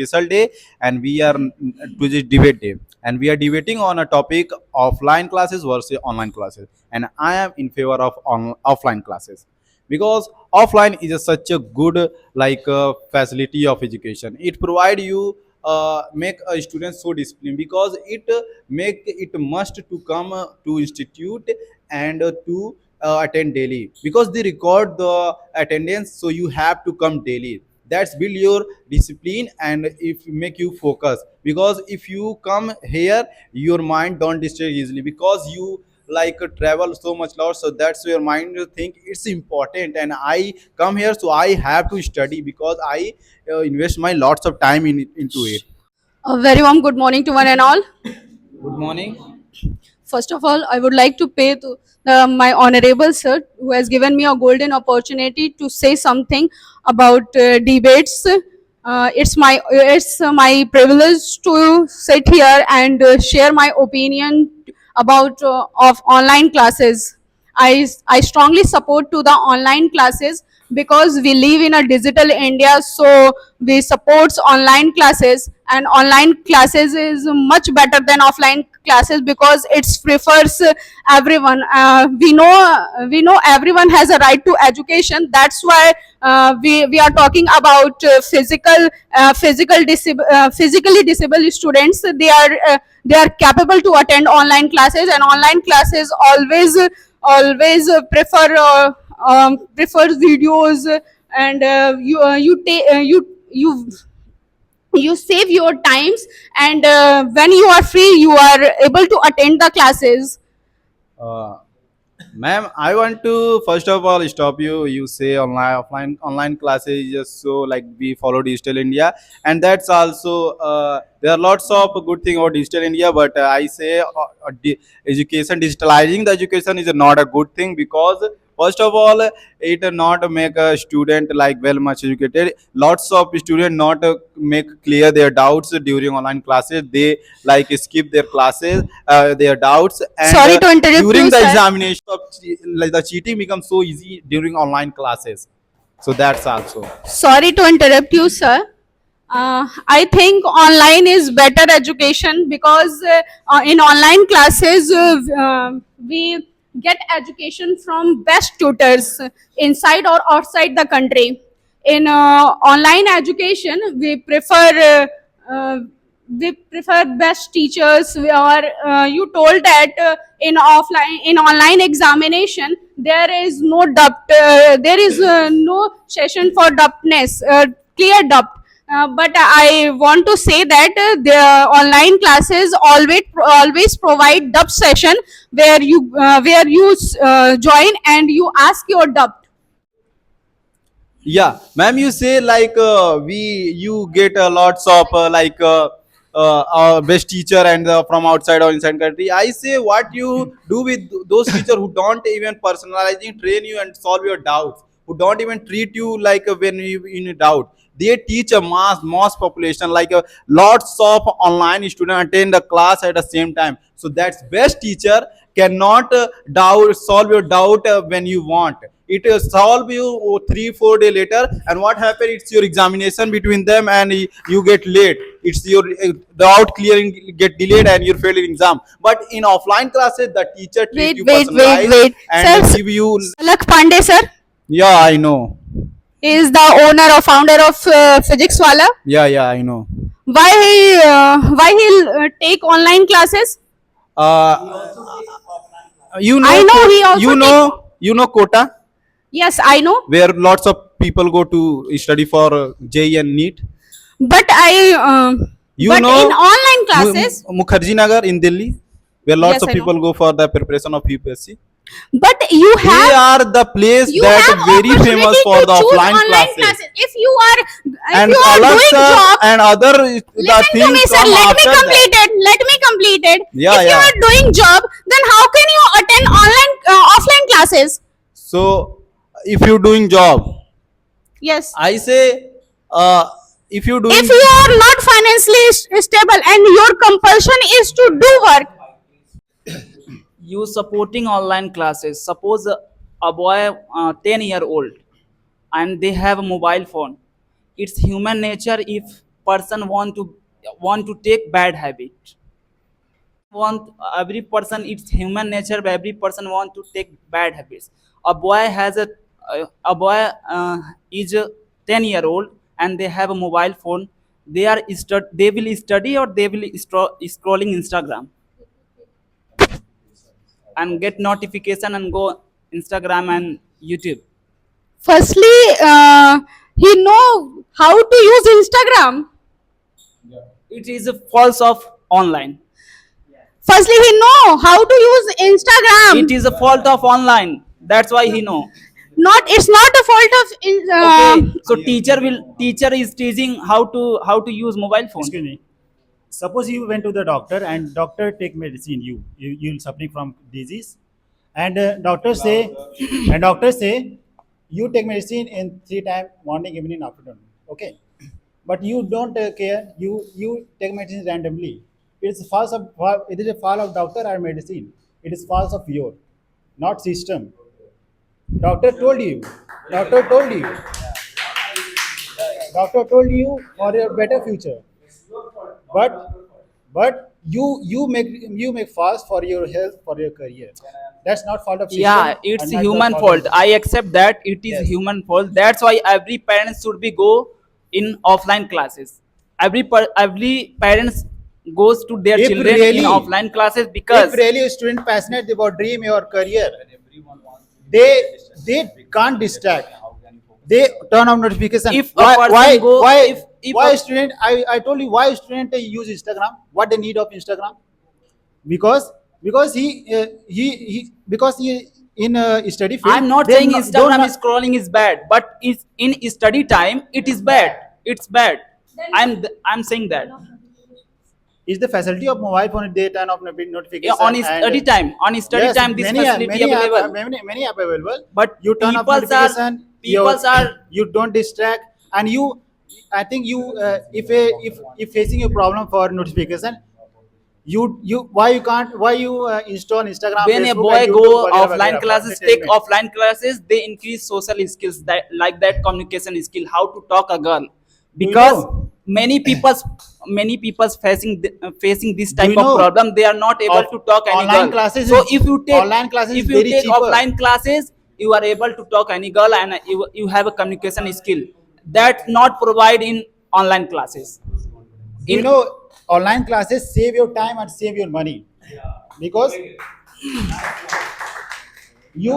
special day, and we are today debate day, and we are debating on a topic offline classes versus online classes. And I am in favor of offline classes because offline is such a good facility of education. It provide you make a student so disciplined because it make it must to come to institute and to attend daily because they record the attendance, so you have to come daily. That's build your discipline and if make you focus, because if you come here your mind don't distract easily because you travel so much lot, so that's your mind think it's important and I come here so I have to study because I invest my lots of time into it. A very warm good morning to one and all. Good morning. First of all, I would like to pay to my honorable sir who has given me a golden opportunity to say something about debates. It's my privilege to sit here and share my opinion about of online classes. I strongly support to the online classes because we live in a digital India, so we supports online classes, and online classes is much better than offline classes because it prefers everyone. We know everyone has a right to education. That's why we are talking about physically disabled students. They are capable to attend online classes, and online classes always prefer videos, and you save your times, and when you are free you are able to attend the classes. uh, Ma'am, I want to first of all stop you. You say online classes is just so like we follow digital India, and that's also there are lots of good thing about digital India. But I say education digitalizing the education is not a good thing because first of all it not make a student like well much educated. Lots of students not make clear their doubts during online classes. They skip their classes, their doubts, and Sorry to interrupt during you, the sir. examination like the cheating becomes so easy during online classes, so that's also. Sorry to interrupt you, sir. I think online is better education because in online classes we get education from best tutors inside or outside the country. In online education, we prefer best teachers. Or you told that in online examination there is no doubt, there is no session for doubtness, clear doubt. But I want to say that the online classes always provide dub session where you join and you ask your dub. Yeah, ma'am, you say we you get lots of best teacher and from outside or inside country. I say what you do with those teacher who don't even personalizing train you and solve your doubts, who don't even treat you when you in doubt. They teach a mass population lots of online students attend the class at the same time, so that's best teacher cannot doubt solve your doubt when you want it solve you 3 4 day later, and what happened, it's your examination between them and you get late, it's your doubt clearing get delayed and you fail in exam. But in offline classes the teacher treat Wait, you wait, wait, personalized wait. and Sir, give you. Salak Pandey, sir, Yeah, I know. is the owner or founder of Physics Wala. Yeah, I know. Why he'll take online classes? uh you know I know he also you know Kota, Yes, I know, where lots of people go to study for JEE and NEET. but You but in know online classes, Mukherjee Nagar in Delhi, where lots yes, of I know. people go for the preparation of UPSC. But you They have are the place you that have very famous opportunity for to the choose offline online classes. If you are And doing Alexa job, and other the listen to things me, sir. come Let me after that. complete it. Let me complete it. Yeah, If you yeah. are doing job, then how can you attend offline classes? So if you're doing job, Yes. I say if you're If doing. you are not financially stable and your compulsion is to do work, You supporting online classes. Suppose a boy 10-year-old and they have a mobile phone. It's human nature if person want to take bad habit. Want every person, it's human nature, but every person want to take bad habits. A boy has a boy is a 10-year-old and they have a mobile phone. They will study or they will scrolling Instagram and get notification and go Instagram and YouTube. Firstly, he know how to use Instagram. It is a false of online. Firstly, he know how to use Instagram. It is a fault of online. That's why he know. Not, it's not the fault of Okay, so teacher is teaching how to use mobile phone. Excuse me. Suppose you went to the doctor and doctor take medicine. You're suffering from disease, and doctor say you take medicine in 3 times: morning, evening, afternoon. Okay, but you don't care. You take medicine randomly. It is a fault of doctor or medicine. It is fault of your, not system. Doctor told you. Doctor told you. Doctor told you for your better future. But you make fast for your health, for your career. That's not fault of system. Yeah, it's and not the human of fault. the- I accept that it is Yes. human fault. That's why every parent should be go in offline classes. Every parents goes to their If children really- in offline classes because if really a student passionate about dream or career, they can't distract. They turn on notification. If a person if why a- student? I told you why student use Instagram. What they need of Instagram? Because he in study field. I'm not they saying don't Instagram know- is scrolling is bad, but is in study time it is bad. It's bad. I'm saying that. is the facility of mobile phone they turn off notification. Yeah, on study time. On study Yes, time, this facility many available. many app available. But you turn off peoples are- notification. peoples are- you don't distract, and you. I think you if facing a problem for notification, you why you install Instagram. When a Facebook, boy and go YouTube, whatever, offline whatever, classes, entertainment. take offline classes, they increase social skills that communication skill, how to talk a girl, you because know? many people's facing this Do you type of know? problem. They are not able to talk any Online girl. classes So is- if you take online classes if is you very take cheaper. offline classes, you are able to talk any girl and you have a communication skill that not provide in online classes. You know, online classes save your time and save your money, because you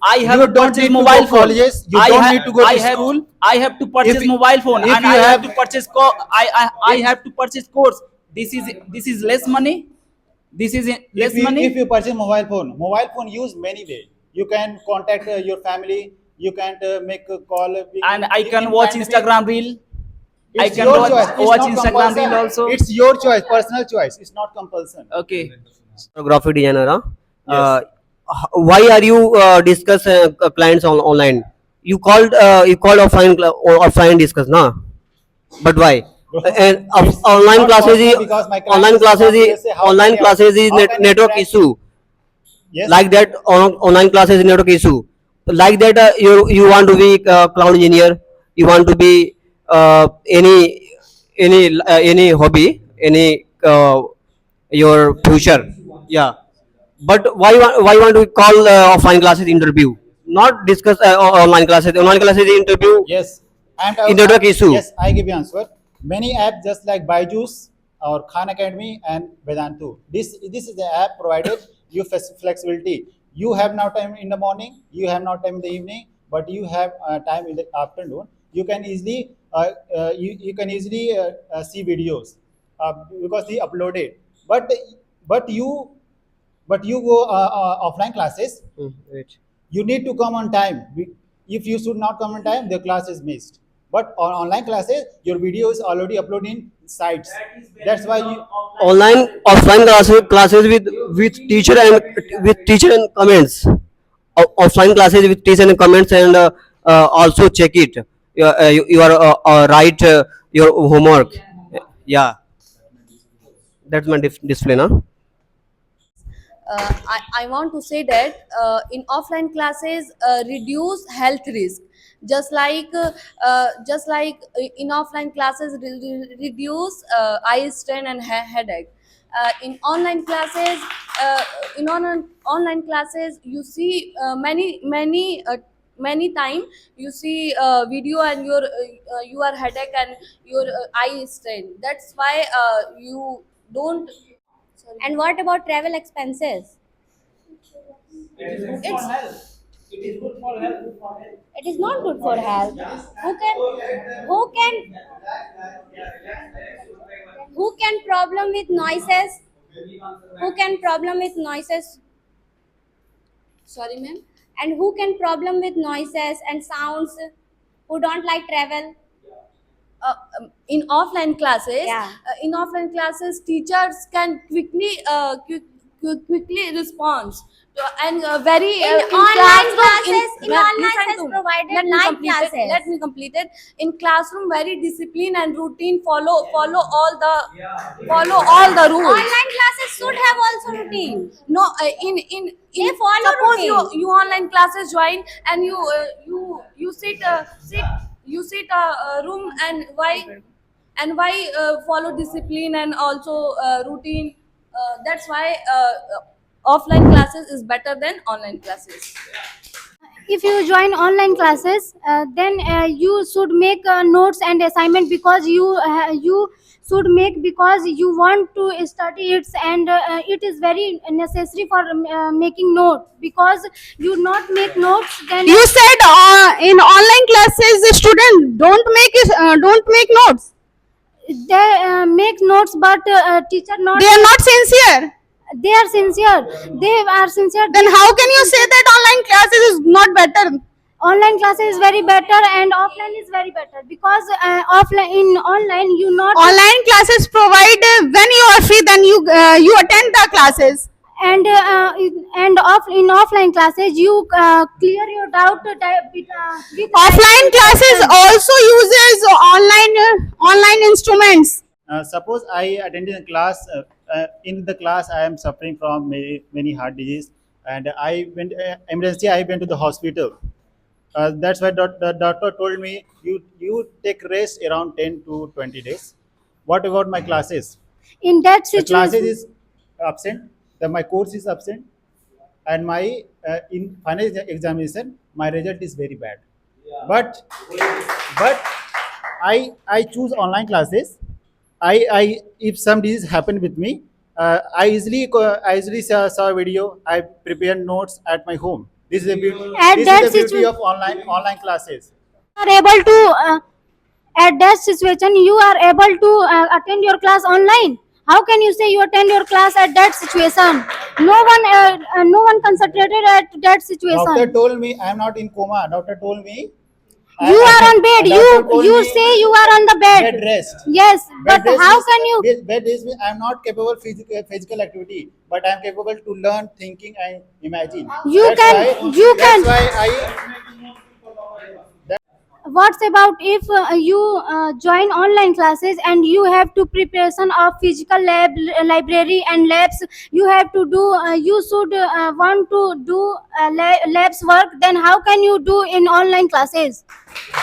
I have You to don't purchase need to mobile go phone. colleges, you don't need to go to school. I have to purchase If- mobile phone if and you I have have- to purchase I have to purchase course. This is less money. This is less money. if you purchase mobile phone use many way. You can contact your family. You can make a call. And I in can watch pandemic, Instagram reel. I It's can your watch, choice. It's watch not Instagram compulsion. reel also. It's your choice, personal choice. It's not compulsion. Okay. graphic designer. Huh? Yes. Why are you discuss clients online? You called offline discuss, na? But why? And online not classes is possible because my client online is classes from is USA. How online can I- classes is how can I network interact? issue. Yes. Like that online classes is network issue. Like that you want to be cloud engineer. You want to be any hobby, any your future. Yeah. But why want to call offline classes interview? Not discuss online classes. Online classes interview. Yes. And In network issue. Yes, I give you answer. Many apps just like Byju's or Khan Academy and Vedantu. This is the app provided you flexibility. You have now time in the morning. You have now time in the evening, but you have time in the afternoon. You can easily you can easily see videos because they uploaded. But you go offline classes. Wait. You need to come on time. If you should not come on time, the class is missed. But on online classes, your video is already uploaded in sites. That's why you Online offline classes with teacher and comments. Offline classes with teacher and comments, and also check it. You are write your homework. Yeah, that's my display now. I want to say that in offline classes reduce health risk, In offline classes reduce eye strain and headache. In online classes, online classes you see many time you see video and your headache and your eye strain. That's why you don't. Sorry. And what about travel expenses? It's It is not good for health. Who can who can problem with noises? Who can problem with noises? sorry, ma'am. And who can problem with noises and sounds? Who don't like travel? In offline classes, Yeah. Teachers can quickly respond and very In online classroom, classes, ma'am, online listen has to me. provided Let me night complete it. classes. Let me complete it. In classroom, very discipline and routine, follow all the rules. Online classes should have also routine. No, in They follow suppose routine. you online classes join and you sit a room, and why follow discipline and also routine. That's why offline classes is better than online classes. If you join online classes, then you should make notes and assignment, because you should make because you want to study it, and it is very necessary for making note. Because you not make notes, then You said in online classes the student don't make notes. they make notes, but teacher not. They are not sincere. They are sincere. They are sincere. Then how can you say that online classes is not better? Online classes is very better and offline is very better, because online you not. Online classes provide when you are free, then you attend the classes. And in offline classes you clear your doubt with Offline classes also uses online instruments. Suppose I attended a class. In the class, I am suffering from many heart disease, and I went emergency. I went to the hospital. That's why the doctor told me you take rest around 10 to 20 days. What about my classes? in that The classes situation. is absent. My course is absent, and my in final examination my result is very bad. But I choose online classes. I if some disease happen with me, I easily saw a video. I prepare notes at my home. This is the beauty. At This that is the beauty situ- of online classes. Are able to at that situation you are able to attend your class online. How can you say you attend your class at that situation? No one concentrated at that Doctor situation. told me I am not in coma. Doctor told me You are on bed. Doctor told You me say you are on the bed. bed rest. Yes, but Bed rest how means- can you? Bed rest means I am not capable physical activity, but I am capable to learn, thinking, and imagine. You That's can- why- you That's can- why I. What's about if you join online classes and you have to preparation of physical library and labs? You have to do. You should want to do labs work. Then how can you do in online classes?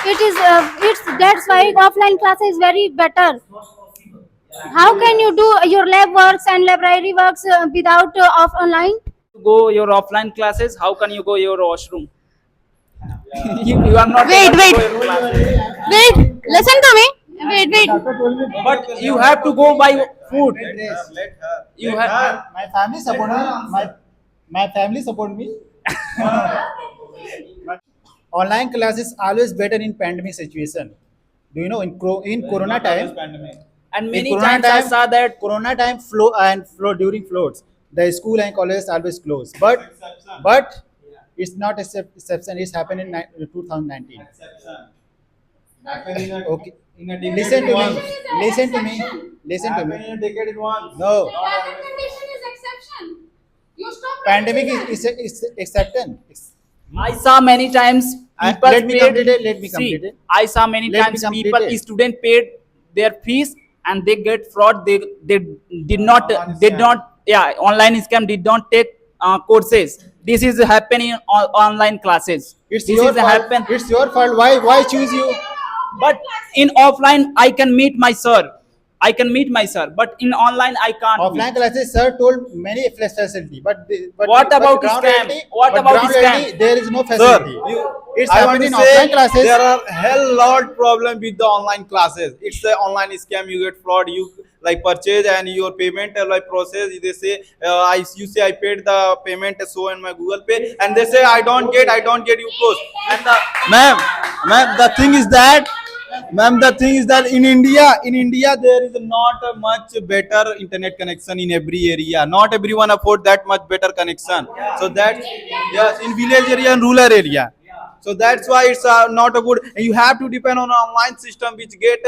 It's that's why offline classes is very better. How can you do your lab works and library works without online? Go your offline classes, how can you go your washroom? You are not Wait, able to wait. go your classes. Wait, listen to me. Wait. But you have to go by food. You have My family support me. My family support me. Online classes always better in pandemic situation. Do you know in Corona time? and In many Corona times I saw that Corona time flow during floods. The school and college always closed. But it's not exception. It's happened in 2019. Okay. Listen to me. Listen to me. Listen to me. No. Condition is exception. You stop. Pandemic is acceptance. I saw many times people Let me paid. complete it, let me See, complete it. I saw many Let me times complete people it. student paid their fees and they get fraud. They did not online scam did not take courses. This is happening on online classes. It's This your is fault. happen. It's your fault. Why choose you? But in offline, I can meet my sir. I can meet my sir. But in online, I can't. Offline meet. classes, sir told many facility, but What about ground scam? reality- What but about ground scam? reality, there is no Sir, facility. It's I want happening to in say offline classes. there are hell lot problem with the online classes. It's the online scam. You get fraud. You like purchase and your payment like process. They say you say I paid the payment so in my Google Pay, and they say I don't get you post. And the ma'am, the thing is that. Ma'am, the thing is that in India there is not a much better internet connection in every area. Not everyone afford that much better connection. So that's yes, in village area and rural area. So that's why it's not a good. And you have to depend on an online system which get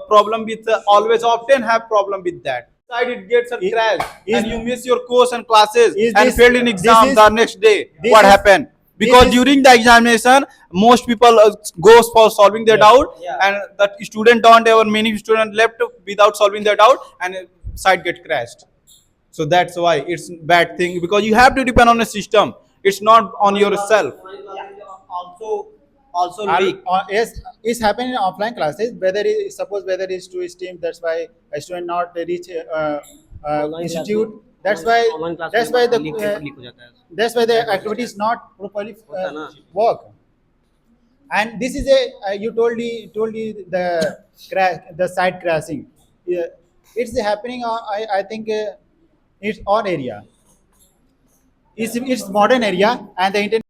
problem with always often have problem with that. Side it gets a crash is- and you miss your course and classes Is and this- failed in this exam is- the next day. this What is- happened? this Because is- during the examination most people goes for solving their doubt and the student don't ever many students left without solving their doubt and site get crashed. So that's why it's bad thing because you have to depend on a system. It's not on yourself. Also weak. Yes, it's happening in offline classes. Whether it's to STEAM, that's why a student not reach institute. That's why that's why the activity is not properly work. And this is you told me the crash, the site crashing. Yeah, it's happening. I think it's our area. It's modern area and the internet.